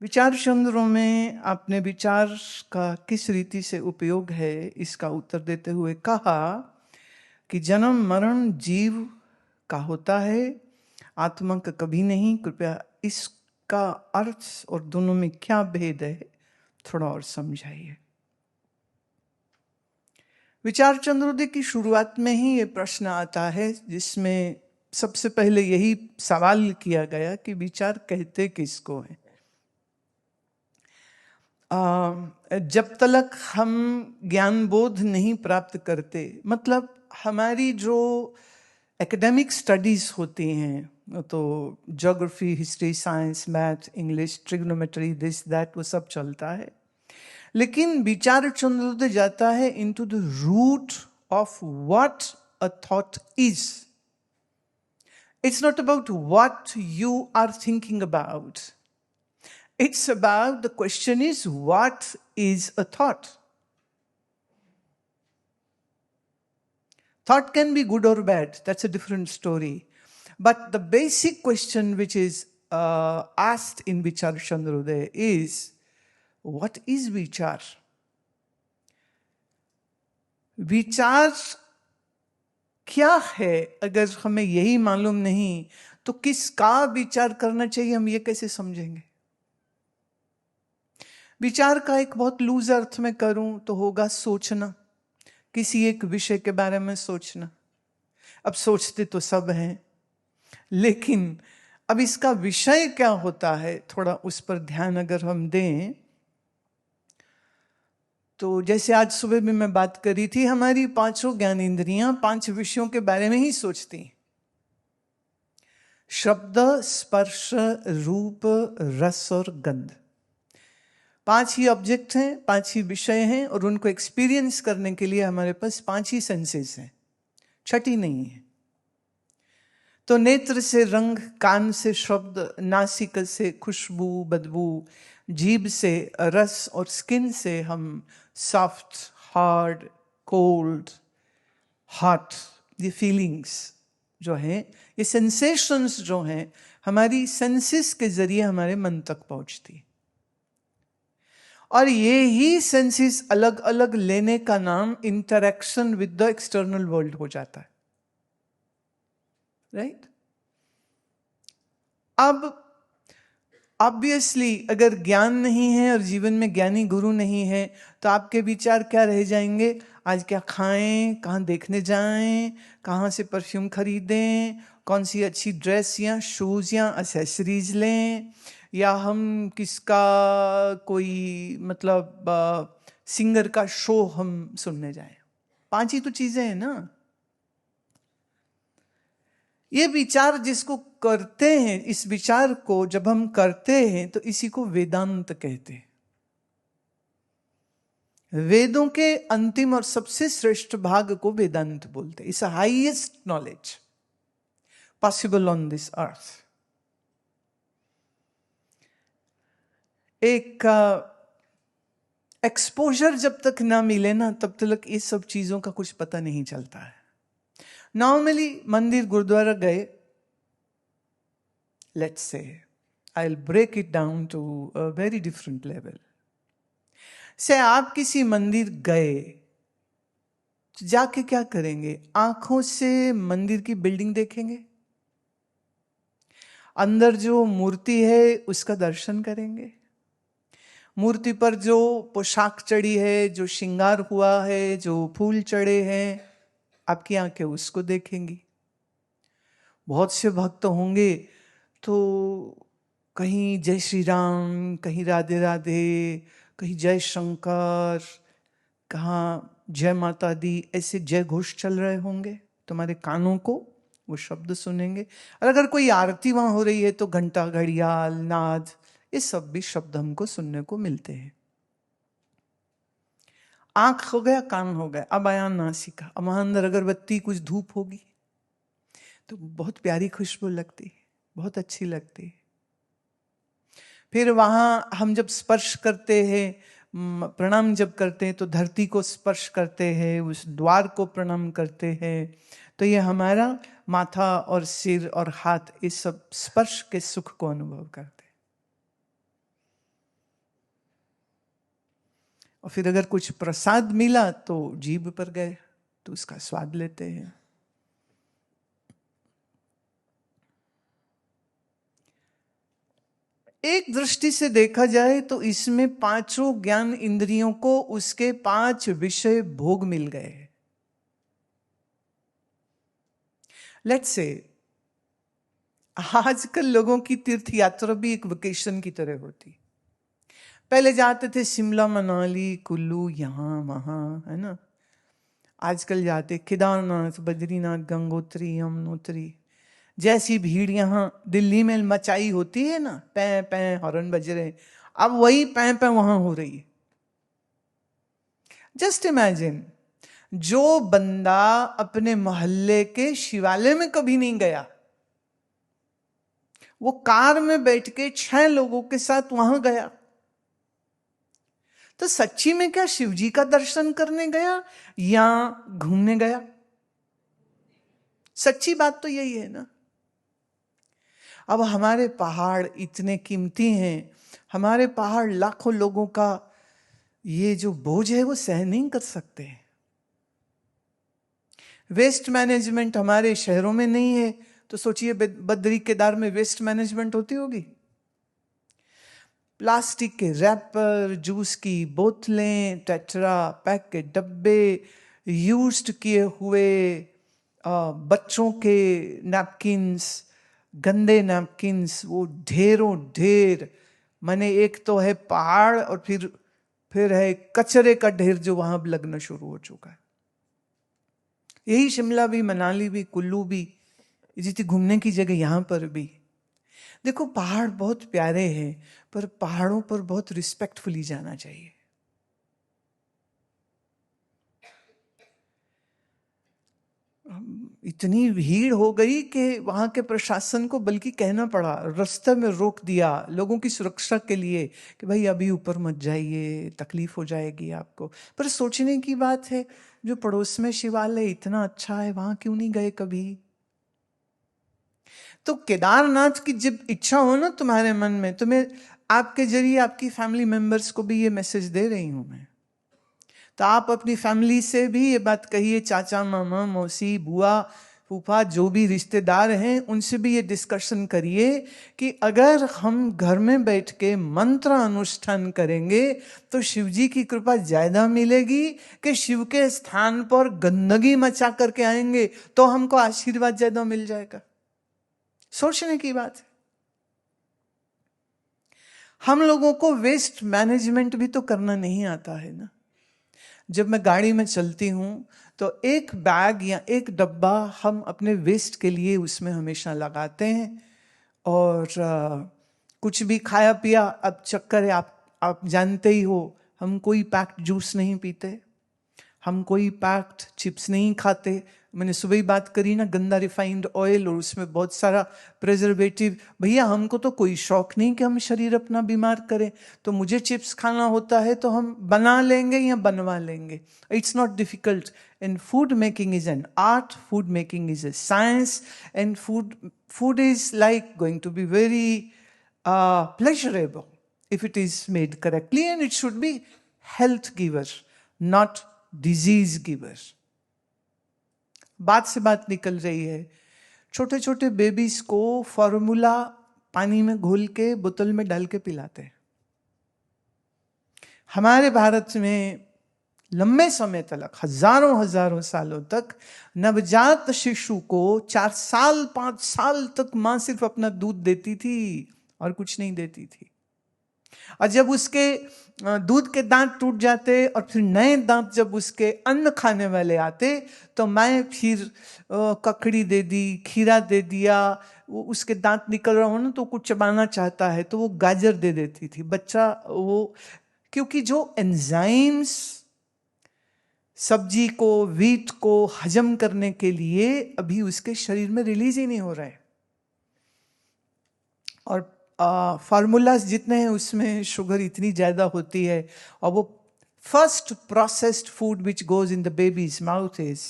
विचार चंद्रों में आपने विचार का किस रीति से उपयोग है इसका उत्तर देते हुए कहा कि जन्म मरण जीव का होता है, आत्मा का कभी नहीं। कृपया इसका अर्थ और दोनों में क्या भेद है थोड़ा और समझाइए। विचार चंद्रोदय की शुरुआत में ही ये प्रश्न आता है जिसमें सबसे पहले यही सवाल किया गया कि विचार कहते किसको है। जब तक हम ज्ञान बोध नहीं प्राप्त करते, मतलब हमारी जो एकेडमिक स्टडीज होती हैं, तो geography, history, science, math, English, trigonometry, this that, वो सब चलता है। लेकिन विचार चंद्रोदय जाता है into the root of what a thought is. It's not about what you are thinking about. It's about, the question is, what is a thought? Thought can be good or bad, that's a different story. But the basic question which is asked in Vichar Chandrodaya is, what is Vichar? विचार क्या है? अगर हमें यही मालूम नहीं तो किसका विचार करना चाहिए, हम ये कैसे समझेंगे? विचार का एक बहुत लूज अर्थ में करूं तो होगा सोचना, किसी एक विषय के बारे में सोचना। अब सोचते तो सब हैं, लेकिन अब इसका विषय क्या होता है, थोड़ा उस पर ध्यान अगर हम दें तो जैसे आज सुबह भी मैं बात करी थी, हमारी पांचों ज्ञानेंद्रियां 5 विषयों के बारे में ही सोचती। शब्द, स्पर्श, रूप, रस और गंध, 5 ही ऑब्जेक्ट हैं, 5 ही विषय हैं, और उनको एक्सपीरियंस करने के लिए हमारे पास 5 ही सेंसेस हैं, छठी नहीं है। तो नेत्र से रंग, कान से शब्द, नासिक से खुशबू बदबू, जीभ से रस, और स्किन से हम सॉफ्ट, हार्ड, कोल्ड, हॉट, ये फीलिंग्स जो हैं, ये सेंसेशंस जो हैं, हमारी सेंसेस के जरिए हमारे मन तक पहुंचती। और ये ही सेंसेस अलग अलग लेने का नाम interaction with the external world हो जाता है, राइट? अब ऑब्वियसली अगर ज्ञान नहीं है और जीवन में ज्ञानी गुरु नहीं है तो आपके विचार क्या रह जाएंगे? आज क्या खाएं, कहाँ देखने जाएं, कहाँ से परफ्यूम खरीदें, कौन सी अच्छी ड्रेस या शूज या एसेसरीज लें, या हम किसका कोई मतलब सिंगर का शो हम सुनने जाएं। 5 ही तो चीजें हैं ना। ये विचार जिसको करते हैं, इस विचार को जब हम करते हैं तो इसी को वेदांत कहते हैं। वेदों के अंतिम और सबसे श्रेष्ठ भाग को वेदांत बोलते हैं। It's highest knowledge possible on this earth. एक एक्सपोजर जब तक ना मिले ना, तब तक इस सब चीजों का कुछ पता नहीं चलता है। नॉर्मली मंदिर गुरुद्वारा गए, let's say, I'll break it down to a very different level. से आप किसी मंदिर गए तो जाके क्या करेंगे? आंखों से मंदिर की बिल्डिंग देखेंगे, अंदर जो मूर्ति है उसका दर्शन करेंगे, मूर्ति पर जो पोशाक चढ़ी है, जो श्रृंगार हुआ है, जो फूल चढ़े हैं, आपकी आंखें उसको देखेंगी। बहुत से भक्त होंगे तो कहीं जय श्री राम, कहीं राधे राधे, कहीं जय शंकर, कहाँ जय माता दी, ऐसे जय घोष चल रहे होंगे। तुम्हारे कानों को वो शब्द सुनेंगे। और अगर कोई आरती वहां हो रही है तो घंटा, घड़ियाल, नाद, ये सब भी शब्द हमको सुनने को मिलते हैं। आंख हो गया, कान हो गया, अब आया नासिका। अब वहां अंदर अगरबत्ती, कुछ धूप होगी तो बहुत प्यारी खुशबू लगती, बहुत अच्छी लगती। फिर वहां हम जब स्पर्श करते हैं, प्रणाम जब करते हैं तो धरती को स्पर्श करते हैं, उस द्वार को प्रणाम करते हैं, तो ये हमारा माथा और सिर और हाथ, इस सब स्पर्श के सुख को अनुभव करते हैं। और फिर अगर कुछ प्रसाद मिला तो जीभ पर गए तो उसका स्वाद लेते हैं। एक दृष्टि से देखा जाए तो इसमें पांचों ज्ञान इंद्रियों को उसके 5 विषय भोग मिल गए। लेट्स से आजकल लोगों की तीर्थ यात्रा भी एक वेकेशन की तरह होती। पहले जाते थे शिमला, मनाली, कुल्लू, यहां वहां, है ना। आजकल जाते केदारनाथ, बद्रीनाथ, गंगोत्री, यमुनोत्री। जैसी भीड़ यहां दिल्ली में मचाई होती है ना, पै पै हॉर्न बज रहे, अब वही पै पै वहां हो रही है। जस्ट इमेजिन, जो बंदा अपने मोहल्ले के शिवालय में कभी नहीं गया, वो कार में बैठ के 6 लोगों के साथ वहां गया, तो सच्ची में क्या शिवजी का दर्शन करने गया या घूमने गया? सच्ची बात तो यही है ना। अब हमारे पहाड़ इतने कीमती हैं, हमारे पहाड़ लाखों लोगों का ये जो बोझ है वो सहन नहीं कर सकते। वेस्ट मैनेजमेंट हमारे शहरों में नहीं है, तो सोचिए बद्री केदार में वेस्ट मैनेजमेंट होती होगी। प्लास्टिक के रैपर, जूस की बोतलें, टेट्रा पैक के डब्बे, यूज्ड किए हुए बच्चों के नैपकिन्स, गंदे नैपकिन्स, वो ढेरों ढेर। माने एक तो है पहाड़ और फिर है कचरे का ढेर जो वहां अब लगना शुरू हो चुका है। यही शिमला भी, मनाली भी, कुल्लू भी, जितनी घूमने की जगह यहां पर भी। देखो पहाड़ बहुत प्यारे हैं, पर पहाड़ों पर बहुत रिस्पेक्टफुली जाना चाहिए। इतनी भीड़ हो गई कि वहां के प्रशासन को बल्कि कहना पड़ा, रास्ते में रोक दिया लोगों की सुरक्षा के लिए कि भाई अभी ऊपर मत जाइए, तकलीफ हो जाएगी आपको। पर सोचने की बात है, जो पड़ोस में शिवालय इतना अच्छा है, वहां क्यों नहीं गए कभी? तो केदारनाथ की जब इच्छा हो ना तुम्हारे मन में, तो मैं आपके जरिए आपकी फैमिली मेंबर्स को भी ये मैसेज दे रही हूं मैं। तो आप अपनी फैमिली से भी ये बात कहिए, चाचा, मामा, मौसी, बुआ, फूफा, जो भी रिश्तेदार हैं, उनसे भी ये डिस्कशन करिए कि अगर हम घर में बैठ के मंत्र अनुष्ठान करेंगे तो शिव जी की कृपा ज्यादा मिलेगी कि शिव के स्थान पर गंदगी मचा करके आएंगे तो हमको आशीर्वाद ज्यादा मिल जाएगा। सोचने की बात है। हम लोगों को वेस्ट मैनेजमेंट भी तो करना नहीं आता है ना। जब मैं गाड़ी में चलती हूं तो एक बैग या एक डब्बा हम अपने वेस्ट के लिए उसमें हमेशा लगाते हैं। और कुछ भी खाया पिया, अब चक्कर है, आप जानते ही हो, हम कोई पैक्ड जूस नहीं पीते, हम कोई पैक्ड चिप्स नहीं खाते। मैंने सुबह ही बात करी ना, गंदा रिफाइंड ऑयल और उसमें बहुत सारा प्रिजर्वेटिव। भैया हमको तो कोई शौक नहीं कि हम शरीर अपना बीमार करें, तो मुझे चिप्स खाना होता है तो हम बना लेंगे या बनवा लेंगे। It's not difficult. And food making is an art, food making is a science, and food is like going to be very pleasurable if it is made correctly, and it should be health giver, not disease giver. बात से बात निकल रही है। छोटे छोटे babies को formula पानी में घोल के बोतल में डाल के पिलाते हैं। हमारे भारत में लंबे समय तक, हजारों सालों तक, नवजात शिशु को 4 साल 5 साल तक मां सिर्फ अपना दूध देती थी और कुछ नहीं देती थी। और जब उसके दूध के दांत टूट जाते और फिर नए दांत जब उसके अन्न खाने वाले आते, तो मैं फिर ककड़ी दे दी, खीरा दे दिया। वो उसके दांत निकल रहा हो ना तो कुछ चबाना चाहता है तो वो गाजर दे देती थी बच्चा। वो क्योंकि जो एंजाइम्स सब्जी को, व्हीट को हजम करने के लिए अभी उसके शरीर में रिलीज ही नहीं हो रहा है। और फार्मूलाज जितने हैं उसमें शुगर इतनी ज्यादा होती है। और वो first processed food which goes in the baby's mouth is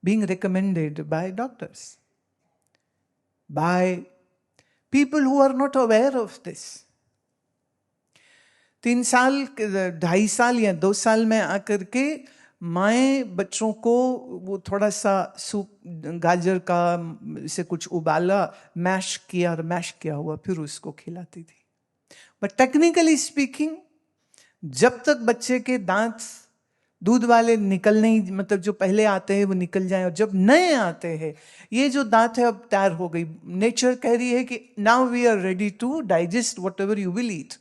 being recommended by doctors, by people who are not aware of this. 3 साल 2.5 साल या 2 साल में आकर के माएँ बच्चों को वो थोड़ा सा सूप गाजर का से कुछ उबाला, मैश किया और मैश किया हुआ फिर उसको खिलाती थी। बट टेक्निकली स्पीकिंग, जब तक बच्चे के दांत दूध वाले निकल नहीं, मतलब जो पहले आते हैं वो निकल जाएं, और जब नए आते हैं, ये जो दांत है अब तैयार हो गई, नेचर कह रही है कि now we are ready to digest whatever you will eat.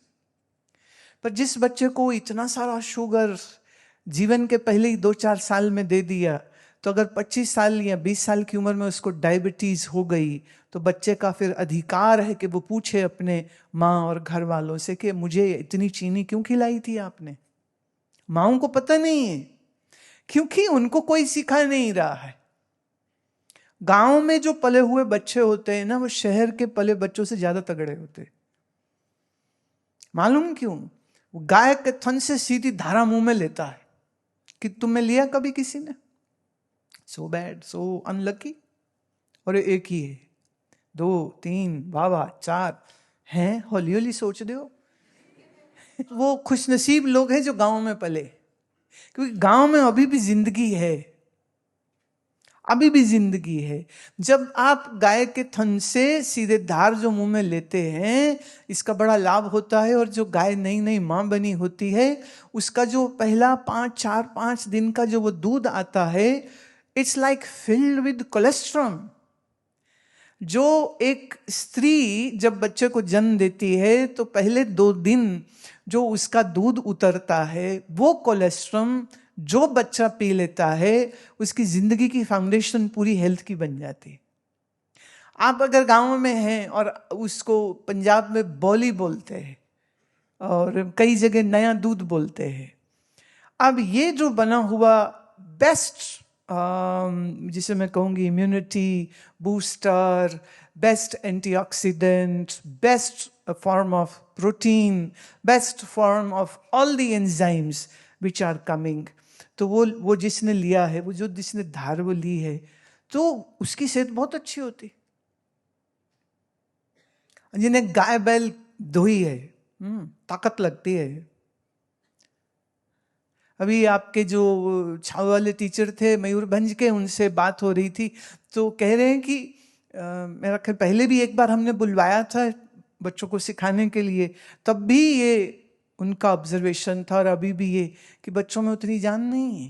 पर जिस बच्चे को इतना सारा शुगर जीवन के पहले ही 2-4 साल में दे दिया, तो अगर 25 साल या 20 साल की उम्र में उसको डायबिटीज हो गई, तो बच्चे का फिर अधिकार है कि वो पूछे अपने माँ और घर वालों से कि मुझे इतनी चीनी क्यों खिलाई थी आपने। माँओं को पता नहीं है, क्योंकि उनको कोई सिखा नहीं रहा है। गांव में जो पले हुए बच्चे होते हैं ना, वो शहर के पले बच्चों से ज्यादा तगड़े होते हैं। मालूम क्यों? वो गाय के थन से सीधी धारा मुंह में लेता है। कि तुमने लिया कभी किसी ने? सो बैड, सो अनलकी। और एक ही है, 2 3 वाह 4 हैं, हौली हौली सोच रहे हो। वो खुशनसीब लोग हैं जो गांव में पले, क्योंकि गांव में अभी भी जिंदगी है, अभी भी जिंदगी है। जब आप गाय के थन से सीधे धार जो मुंह में लेते हैं, इसका बड़ा लाभ होता है। और जो गाय नई नई माँ बनी होती है, उसका जो पहला 4-5 दिन का जो वो दूध आता है, it's like filled with cholesterol. जो एक स्त्री जब बच्चे को जन्म देती है, तो पहले 2 दिन जो उसका दूध उतरता है, वो कोलेस्ट्रॉल जो बच्चा पी लेता है, उसकी जिंदगी की फाउंडेशन पूरी हेल्थ की बन जाती है। आप अगर गांव में हैं और उसको पंजाब में बोली बोलते हैं और कई जगह नया दूध बोलते हैं। अब ये जो बना हुआ बेस्ट, जिसे मैं कहूँगी immunity booster, best antioxidant, best form of protein, best form of all the enzymes which are coming, तो वो जिसने लिया है, वो जो जिसने धार वो ली है, तो उसकी सेहत बहुत अच्छी होती। जिन्हें गाय बैल दोही है, ताकत लगती है। अभी आपके जो छाव वाले टीचर थे मयूरभंज के, उनसे बात हो रही थी, तो कह रहे हैं कि मेरा ख्याल पहले भी एक बार हमने बुलवाया था बच्चों को सिखाने के लिए, तब भी ये उनका ऑब्जर्वेशन था, और अभी भी ये, कि बच्चों में उतनी जान नहीं है।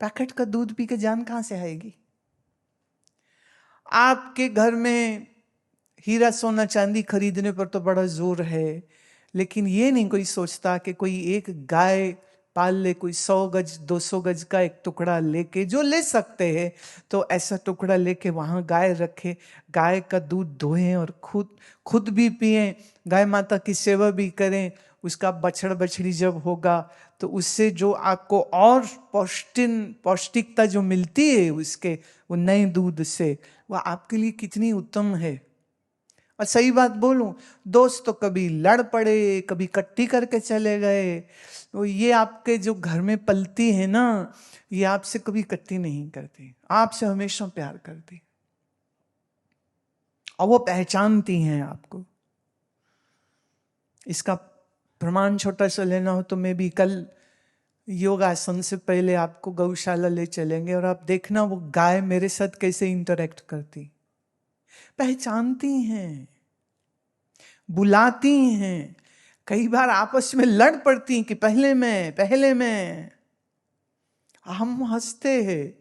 पैकेट का दूध पी के जान कहां से आएगी? आपके घर में हीरा सोना चांदी खरीदने पर तो बड़ा जोर है, लेकिन ये नहीं कोई सोचता कि कोई एक गाय पाल ले, कोई 100 गज 200 गज का एक टुकड़ा लेके, जो ले सकते हैं तो ऐसा टुकड़ा लेके वहां गाय रखे, गाय का दूध दोहें और खुद भी पिए, गाय माता की सेवा भी करें। उसका बछड़ बछड़ी जब होगा तो उससे जो आपको और पौष्टिकता जो मिलती है उसके, वो नए दूध से, वह आपके लिए कितनी उत्तम है। और सही बात बोलूं, दोस्त तो कभी लड़ पड़े, कभी कट्टी करके चले गए, तो ये आपके जो घर में पलती है ना, ये आपसे कभी कट्टी नहीं करती, आपसे हमेशा प्यार करती, और वो पहचानती हैं आपको। इसका प्रमाण छोटा सा लेना हो तो मैं भी कल योगासन से पहले आपको गौशाला ले चलेंगे, और आप देखना वो गाय मेरे साथ कैसे इंटरेक्ट करती, पहचानती हैं, बुलाती हैं, कई बार आपस में लड़ पड़ती कि पहले मैं। हम हंसते हैं,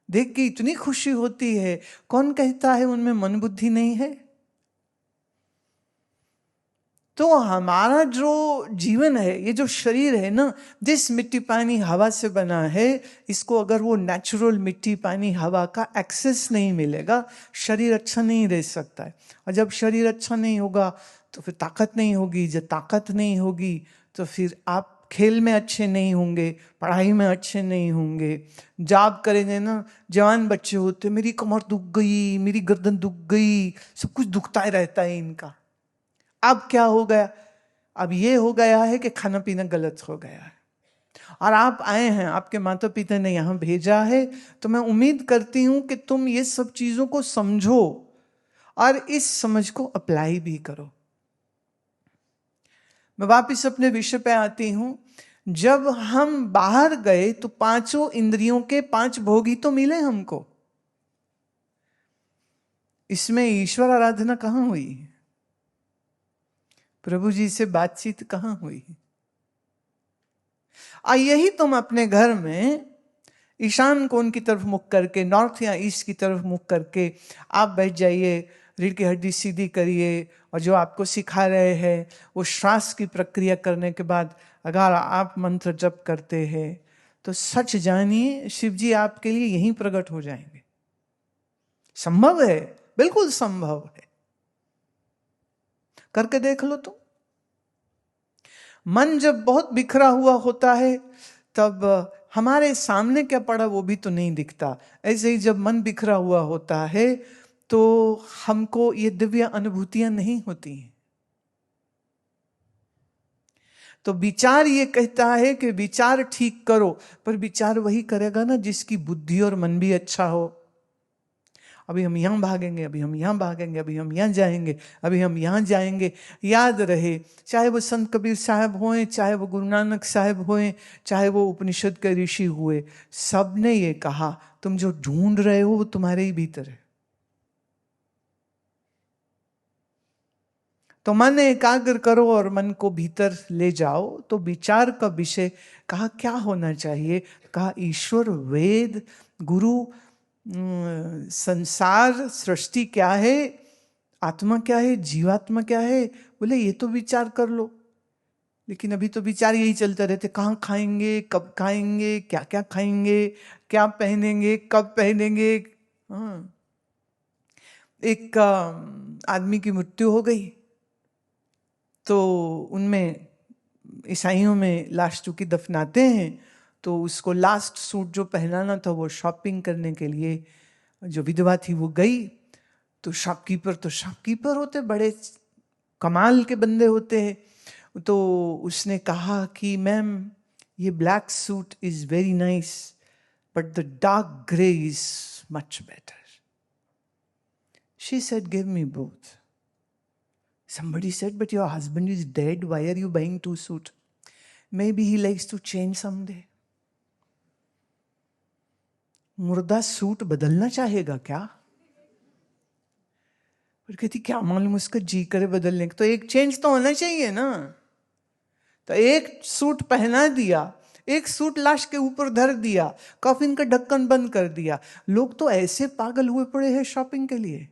देख के इतनी खुशी होती है। कौन कहता है उनमें मन बुद्धि नहीं है? तो हमारा जो जीवन है, ये जो शरीर है ना, जिस मिट्टी पानी हवा से बना है, इसको अगर वो नेचुरल मिट्टी पानी हवा का एक्सेस नहीं मिलेगा, शरीर अच्छा नहीं रह सकता है। और जब शरीर अच्छा नहीं होगा तो फिर ताकत नहीं होगी, जब ताकत नहीं होगी तो फिर आप खेल में अच्छे नहीं होंगे, पढ़ाई में अच्छे नहीं होंगे। जॉब करेंगे ना, जवान बच्चे होते, मेरी कमर दुख गई, मेरी गर्दन दुख गई, सब कुछ दुखता ही रहता है इनका। अब क्या हो गया? अब ये हो गया है कि खाना पीना गलत हो गया है। और आप आए हैं, आपके माता पिता ने यहाँ भेजा है, तो मैं उम्मीद करती हूँ कि तुम ये सब चीजों को समझो और इस समझ को अप्लाई भी करो। मैं वापस अपने विषय पे आती हूं। जब हम बाहर गए तो पांचों इंद्रियों के 5 भोग ही तो मिले हमको। इसमें ईश्वर आराधना कहां हुई? प्रभु जी से बातचीत कहां हुई? यही तुम अपने घर में ईशान कोण की तरफ मुख करके, नॉर्थ या ईस्ट की तरफ मुख करके आप बैठ जाइए, रीढ़ की हड्डी सीधी करिए, और जो आपको सिखा रहे हैं वो श्वास की प्रक्रिया करने के बाद अगर आप मंत्र जप करते हैं तो सच जानिए शिव जी आपके लिए यहीं प्रकट हो जाएंगे। संभव है, बिल्कुल संभव है, करके देख लो। तो मन जब बहुत बिखरा हुआ होता है तब हमारे सामने क्या पड़ा वो भी तो नहीं दिखता। ऐसे ही जब मन बिखरा हुआ होता है तो हमको ये दिव्य अनुभूतियां नहीं होती हैं। तो विचार ये कहता है कि विचार ठीक करो, पर विचार वही करेगा ना जिसकी बुद्धि और मन भी अच्छा हो। अभी हम यहां भागेंगे, अभी हम यहां भागेंगे, अभी हम यहां जाएंगे, अभी हम यहां जाएंगे। याद रहे, चाहे वो संत कबीर साहब होए, चाहे वो गुरु नानक साहब होए, चाहे वो उपनिषद के ऋषि हुए, सब ने ये कहा तुम जो ढूंढ रहे हो वो तुम्हारे ही भीतर है। तो मन एकाग्र करो और मन को भीतर ले जाओ। तो विचार का विषय कहा क्या होना चाहिए? कहा ईश्वर, वेद, गुरु, संसार, सृष्टि क्या है, आत्मा क्या है, जीवात्मा क्या है। बोले ये तो विचार कर लो। लेकिन अभी तो विचार यही चलते रहते, कहाँ खाएंगे, कब खाएंगे, क्या क्या खाएंगे, क्या पहनेंगे, कब पहनेंगे। हाँ, एक आदमी की मृत्यु हो गई तो उनमें ईसाइयों में लाश चूंकि दफनाते हैं तो उसको लास्ट सूट जो पहनाना था वो शॉपिंग करने के लिए जो विधवा थी वो गई। तो शॉपकीपर होते, बड़े कमाल के बंदे होते हैं। तो उसने कहा कि मैम ये black suit is very nice but the dark grey is much better. She said give me both. Somebody said, but your husband is dead. Why are you buying 2 suits? Maybe he likes to change someday. मुर्दा suit बदलना चाहेगा क्या? और कहती क्या मालूम, उसका जी करे बदलने का। तो एक चेंज तो होना चाहिए ना। तो एक सूट पहना दिया, एक सूट लाश के ऊपर धर दिया, कॉफिन का ढक्कन बंद कर दिया। लोग तो ऐसे पागल हुए पड़े हैं शॉपिंग के लिए।